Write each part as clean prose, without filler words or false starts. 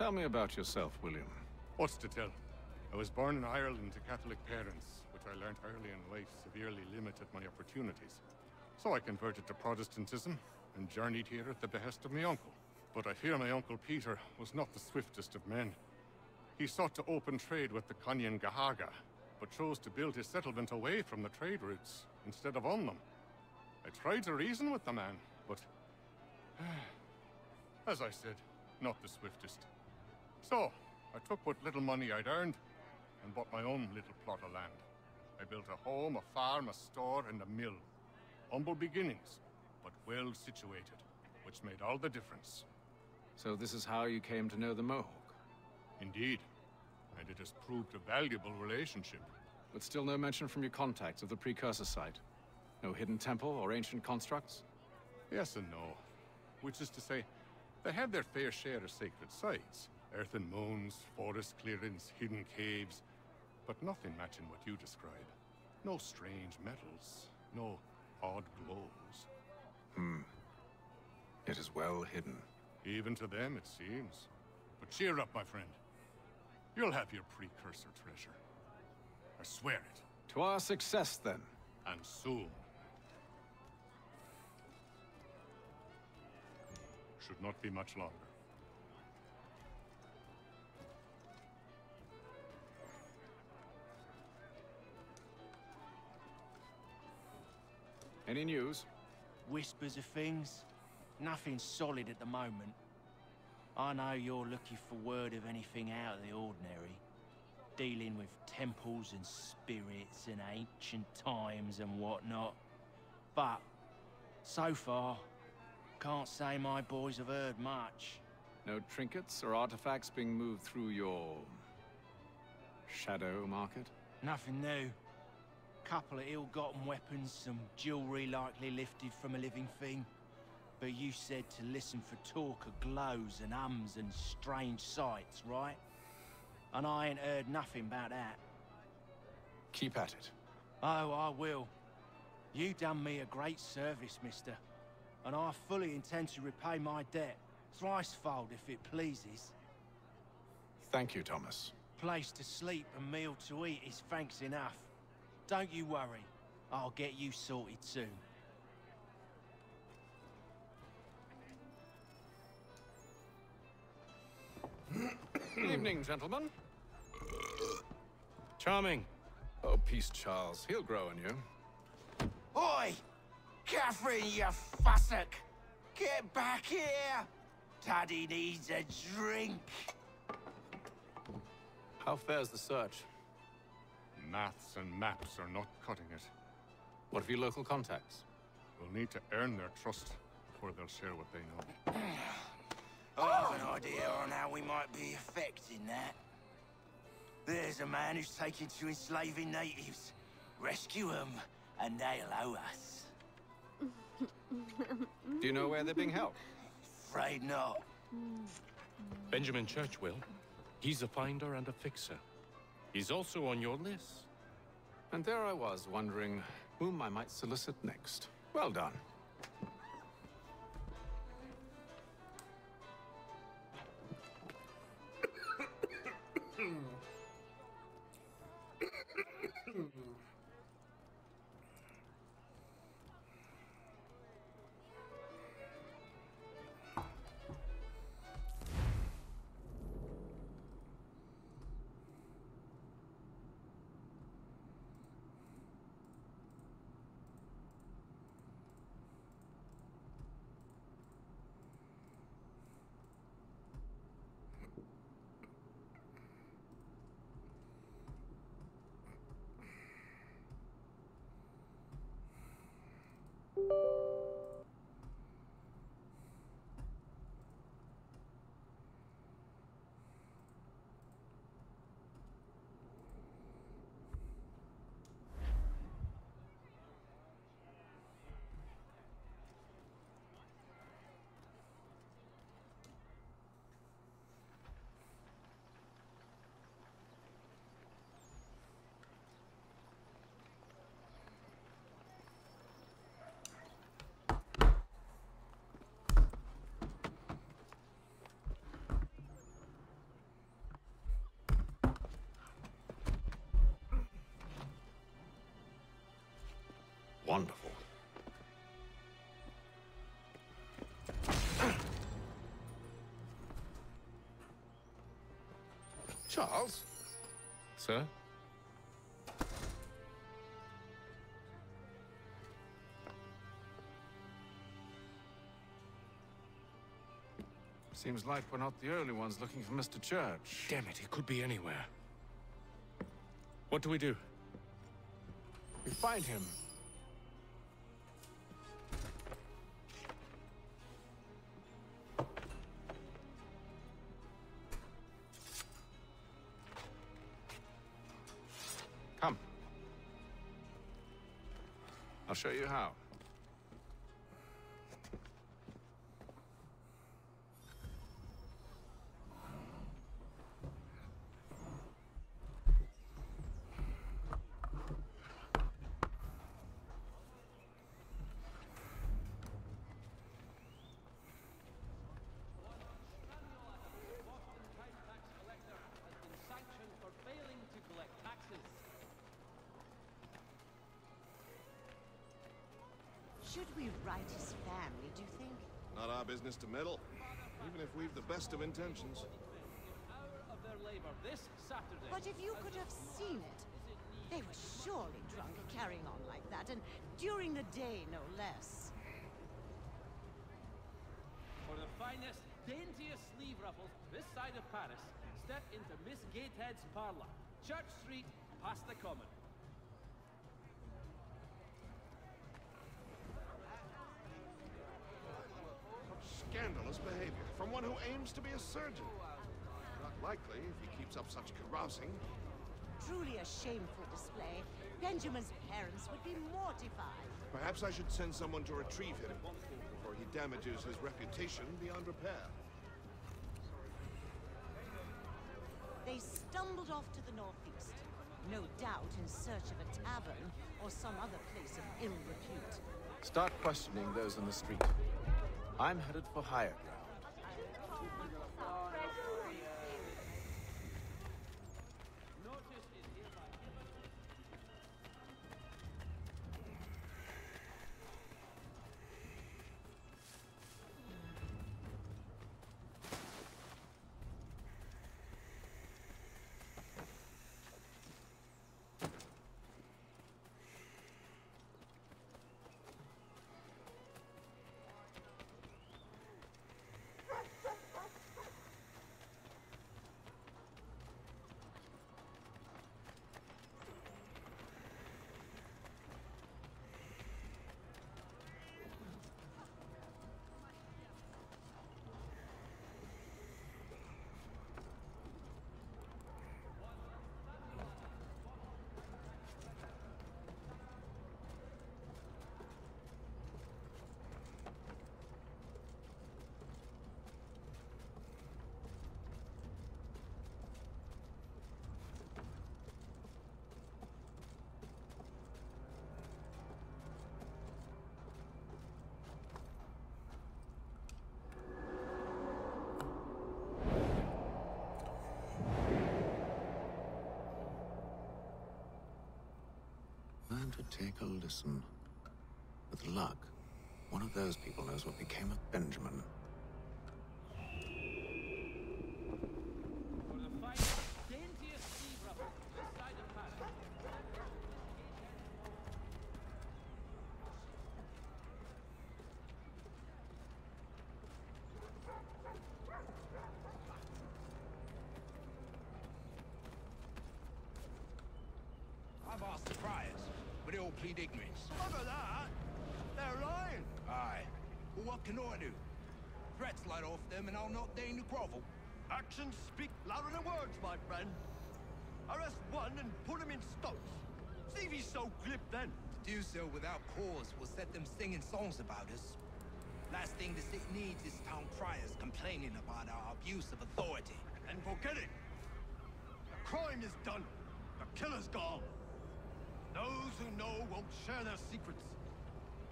Tell me about yourself, William. What's to tell? I was born in Ireland to Catholic parents, which I learned early in life severely limited my opportunities. So I converted to Protestantism and journeyed here at the behest of my uncle. But I fear my uncle Peter was not the swiftest of men. He sought to open trade with the Conyan Gahaga, but chose to build his settlement away from the trade routes instead of on them. I tried to reason with the man, but as I said, not the swiftest. So, I took what little money I'd earned and bought my own little plot of land. I built a home, a farm, a store, and a mill. Humble beginnings, but well situated, which made all the difference. So this is how you came to know the Mohawk? Indeed, and it has proved a valuable relationship. But still no mention from your contacts of the precursor site? No hidden temple or ancient constructs? Yes and no. Which is to say, they have their fair share of sacred sites. Earthen mounds, forest clearings, hidden caves. But nothing matching what you describe. No strange metals, no odd glows. It is well hidden. Even to them, it seems. But cheer up, my friend. You'll have your precursor treasure. I swear it. To our success, then. And soon. Should not be much longer. Any news? Whispers of things. Nothing solid at the moment. I know you're looking for word of anything out of the ordinary. Dealing with temples and spirits and ancient times and whatnot. But, so far, can't say my boys have heard much. No trinkets or artifacts being moved through your... shadow market? Nothing new. Couple of ill-gotten weapons, some jewelry likely lifted from a living thing. But you said to listen for talk of glows and ums and strange sights, right? And I ain't heard nothing about that. Keep at it. Oh, I will. You done me a great service, mister. And I fully intend to repay my debt. Thricefold, if it pleases. Thank you, Thomas. Place to sleep and meal to eat is thanks enough. Don't you worry. I'll get you sorted soon. Good evening, gentlemen. Charming. Oh, peace, Charles. He'll grow on you. Oi! Catherine, you fussock! Get back here! Taddy needs a drink. How fares the search? Maths and maps are not cutting it. What of your local contacts? We'll need to earn their trust before they'll share what they know. I have an idea on how we might be affecting that. There's a man who's taken to enslaving natives. Rescue them, and they'll owe us. Do you know where they're being held? Afraid not. Benjamin Church will. He's a finder and a fixer. He's also on your list. And there I was, wondering whom I might solicit next. Well done. Wonderful. Charles? Sir? Seems like we're not the only ones looking for Mr. Church. Damn it, he could be anywhere. What do we do? We find him. Come. I'll show you how. Should we write his family, do you think? Not our business to meddle, even if we've the best of intentions. But if you could have seen it, they were surely drunk carrying on like that, and during the day, no less. For the finest, daintiest sleeve ruffles this side of Paris, step into Miss Gatehead's parlor, Church Street, past the Common. Scandalous behavior from one who aims to be a surgeon. Not likely if he keeps up such carousing. Truly a shameful display. Benjamin's parents would be mortified. Perhaps I should send someone to retrieve him before he damages his reputation beyond repair. They stumbled off to the northeast, no doubt in search of a tavern or some other place of ill repute. Start questioning those on the street. I'm headed for higher ground. Time to take a listen. With luck, one of those people knows what became of Benjamin. For the finest, daintiest sleeve ruffles this side of Paris. I've asked the friars, but they all plead ignorance. Over that, they're lying. Aye. Well, what can I do? Threats light off them, and I'll not deign to grovel. Actions speak louder than words, my friend. Arrest one and put him in stocks. See if he's so glib then. To do so without cause will set them singing songs about us. Last thing the city needs is town criers complaining about our abuse of authority. And forget it. The crime is done. The killer's gone. Those who know won't share their secrets.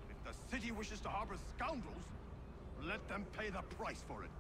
If the city wishes to harbor scoundrels, let them pay the price for it.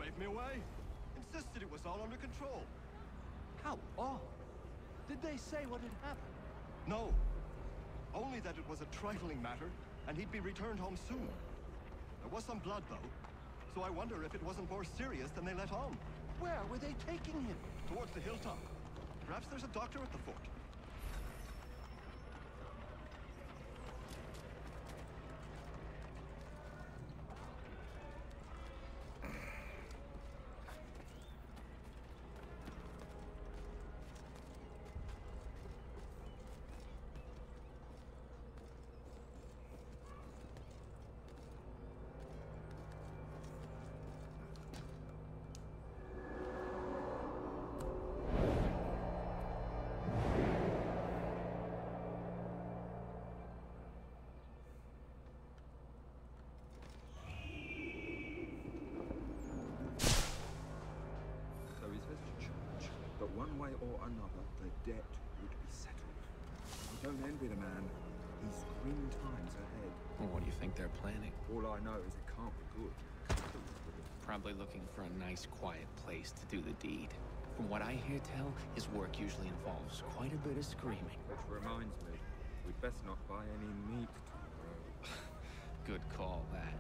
waved me away. Insisted it was all under control. How odd. Did they say what had happened? No. Only that it was a trifling matter, and he'd be returned home soon. There was some blood, though, so I wonder if it wasn't more serious than they let on. Where were they taking him? Towards the hilltop. Perhaps there's a doctor at the fort. But one way or another, the debt would be settled. I don't envy the man. He's grim times ahead. Well, what do you think they're planning? All I know is it can't be good. Probably looking for a nice, quiet place to do the deed. From what I hear tell, his work usually involves quite a bit of screaming. Which reminds me, we'd best not buy any meat tomorrow. Good call, that.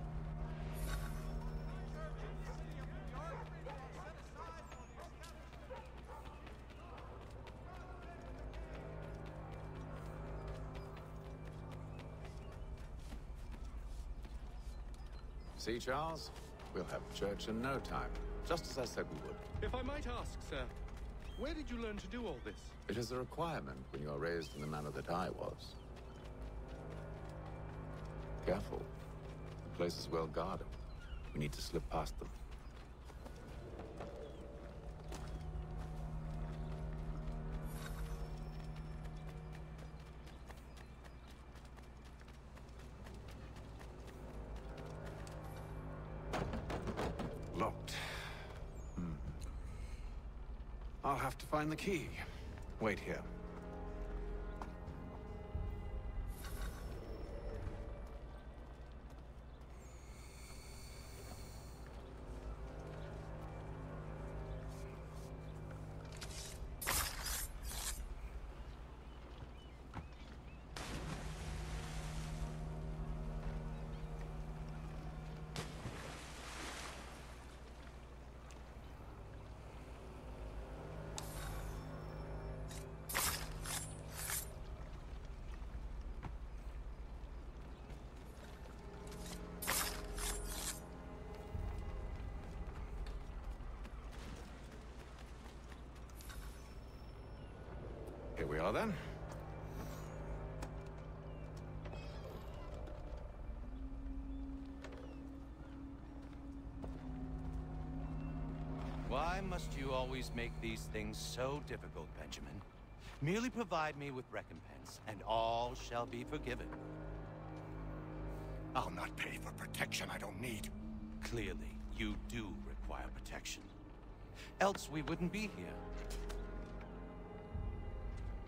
See, Charles? We'll have church in no time, just as I said we would. If I might ask, sir, where did you learn to do all this? It is a requirement when you are raised in the manner that I was. Careful. The place is well guarded. We need to slip past them. Locked. I'll have to find the key. Wait here. Here we are, then. Why must you always make these things so difficult, Benjamin? Merely provide me with recompense, and all shall be forgiven. I'll not pay for protection I don't need. Clearly, you do require protection. Else we wouldn't be here.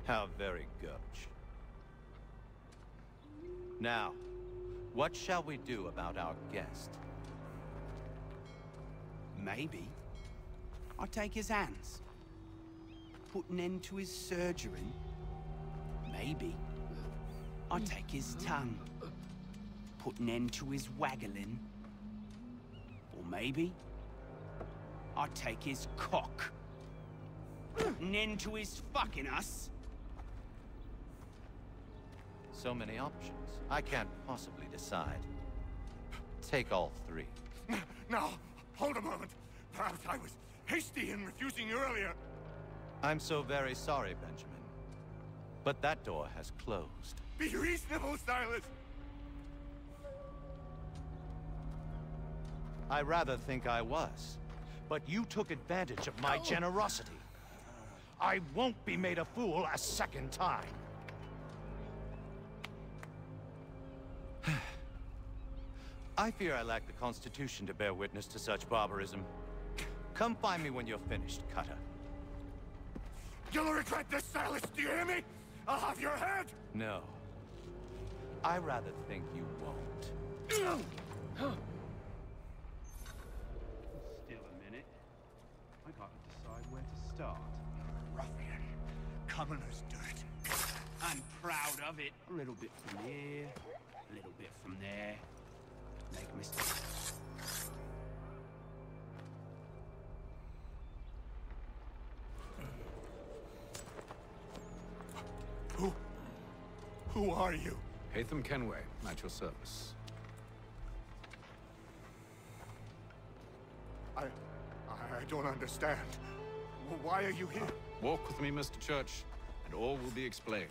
How very gauche. Now, what shall we do about our guest? Maybe I'll take his hands. Put an end to his surgery. Maybe I'll take his tongue. Put an end to his waggling. Or maybe I'll take his cock. Put an end to his fucking us. So many options. I can't possibly decide. Take all three. Now, hold a moment. Perhaps I was hasty in refusing you earlier. I'm so very sorry, Benjamin. But that door has closed. Be reasonable, Silas. I rather think I was. But you took advantage of my generosity. I won't be made a fool a second time. I fear I lack the constitution to bear witness to such barbarism. Come find me when you're finished, Cutter. You'll regret this, Silas, do you hear me? I'll have your head! No. I rather think you won't. Still a start. Ruffian. Commoner's dirt. I'm proud of it. A little bit from here, a little bit from there. Make a mistake. Who are you? Hatham Kenway, at your service. I don't understand. Why are you here? Walk with me, Mr. Church, and all will be explained.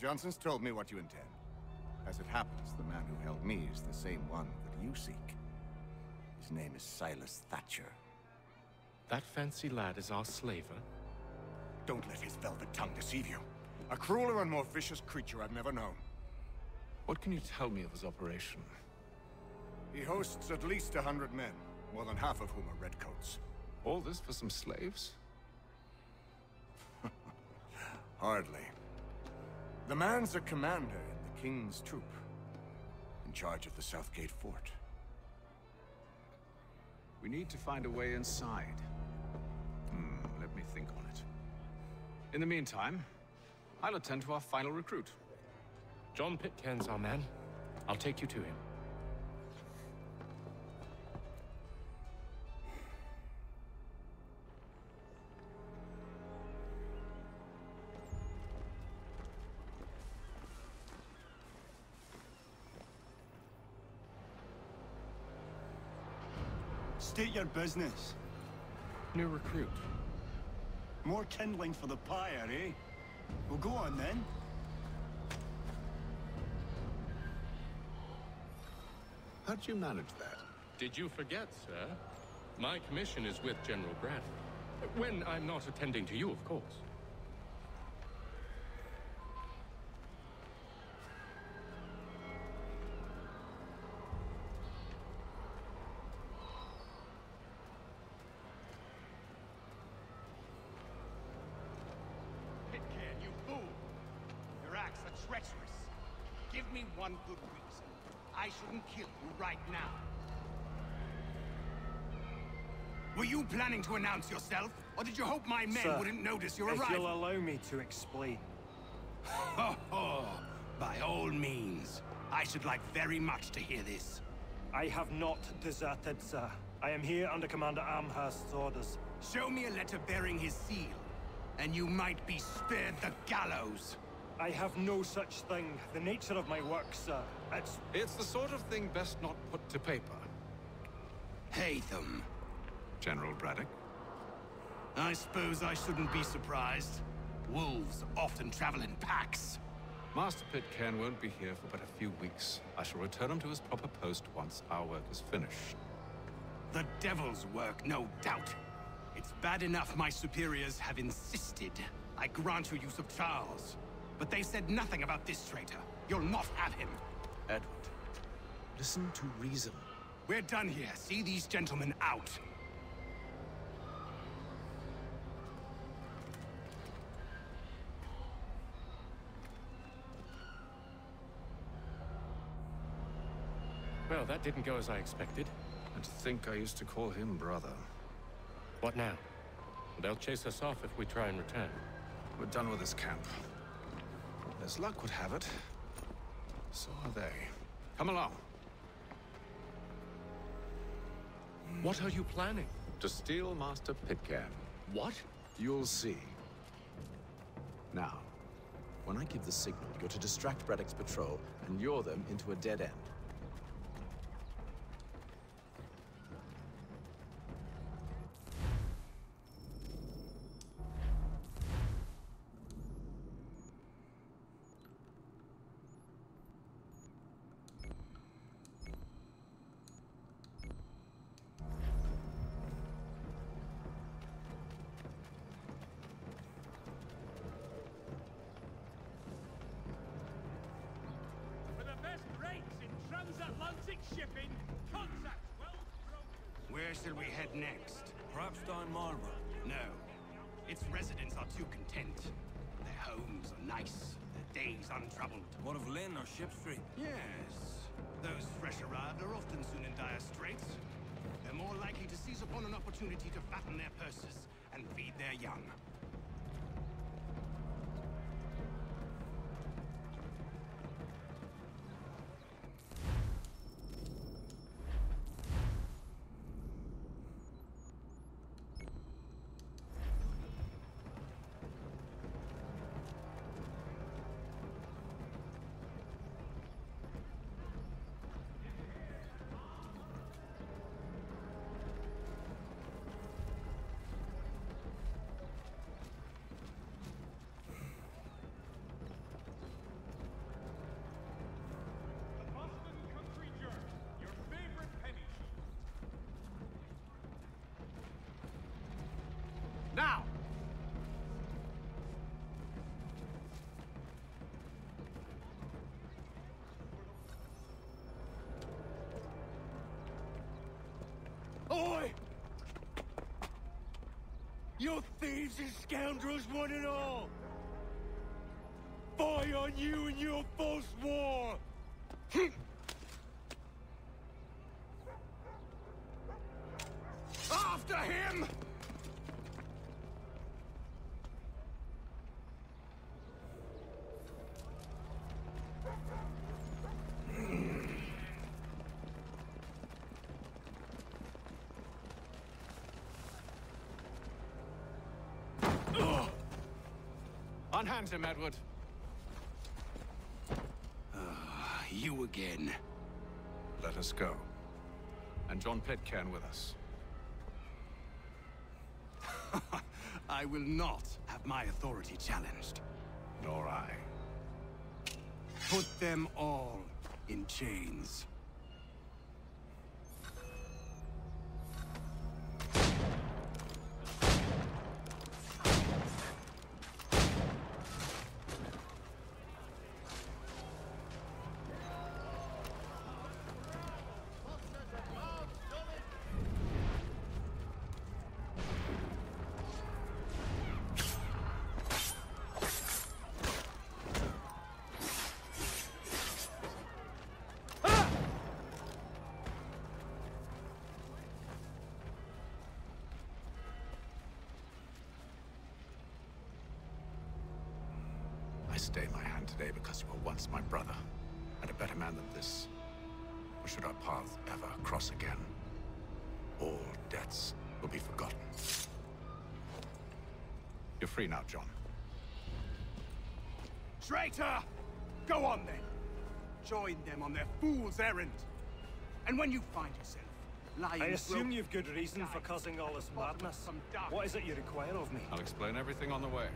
Johnson's told me what you intend. As it happens, the man who held me is the same one that you seek. His name is Silas Thatcher. That fancy lad is our slaver? Don't let his velvet tongue deceive you. A crueler and more vicious creature I've never known. What can you tell me of his operation? He hosts at least 100 men, more than half of whom are redcoats. All this for some slaves? Hardly. The man's a commander in the King's troop, in charge of the Southgate Fort. We need to find a way inside. Let me think on it. In the meantime, I'll attend to our final recruit. John Pitcairn's our man. I'll take you to him. State your business. New recruit. More kindling for the pyre, eh? Well, go on then. How did you manage that? Did you forget, sir? My commission is with General Bradley. When I'm not attending to you, of course. Pitcairn, you fool! Your acts are treacherous. Give me one good reason. I shouldn't kill you right now. Were you planning to announce yourself? Or did you hope my men wouldn't notice your arrival? If you'll allow me to explain. Ho ho! By all means. I should like very much to hear this. I have not deserted, sir. I am here under Commander Amherst's orders. Show me a letter bearing his seal, and you might be spared the gallows. I have no such thing. The nature of my work, sir. It's the sort of thing best not put to paper. Hatham. General Braddock? I suppose I shouldn't be surprised. Wolves often travel in packs. Master Pitcairn won't be here for but a few weeks. I shall return him to his proper post once our work is finished. The devil's work, no doubt. It's bad enough my superiors have insisted I grant you use of Charles. But they said nothing about this traitor. You'll not have him. Edward, listen to reason. We're done here. See these gentlemen out. Well, that didn't go as I expected. And to think I used to call him brother. What now? They'll chase us off if we try and return. We're done with this camp. As luck would have it, so are they. Come along. What are you planning? To steal Master Pitcairn. What? You'll see. Now, when I give the signal, you're to distract Braddock's patrol and lure them into a dead end. Atlantic shipping. Contact well broken. Where shall we head next? Perhaps down Marlborough. No. Its residents are too content. Their homes are nice, their days untroubled. What of Lynn or Ship Street? Yes. Those fresh arrived are often soon in dire straits. They're more likely to seize upon an opportunity to fatten their purses and feed their young. Now! Oi! You thieves and scoundrels, one and all! Fie on you and your false war! After him! Unhand him, Edward. You again. Let us go. And John Pitcairn with us. I will not have my authority challenged. Nor I. Put them all in chains. I stay my hand today because you were once my brother, and a better man than this. Or should our paths ever cross again, all debts will be forgotten. You're free now, John. Traitor! Go on then! Join them on their fool's errand! And when you find yourself lying... I assume you've good reason for causing all this madness. What is it you require of me? I'll explain everything on the way.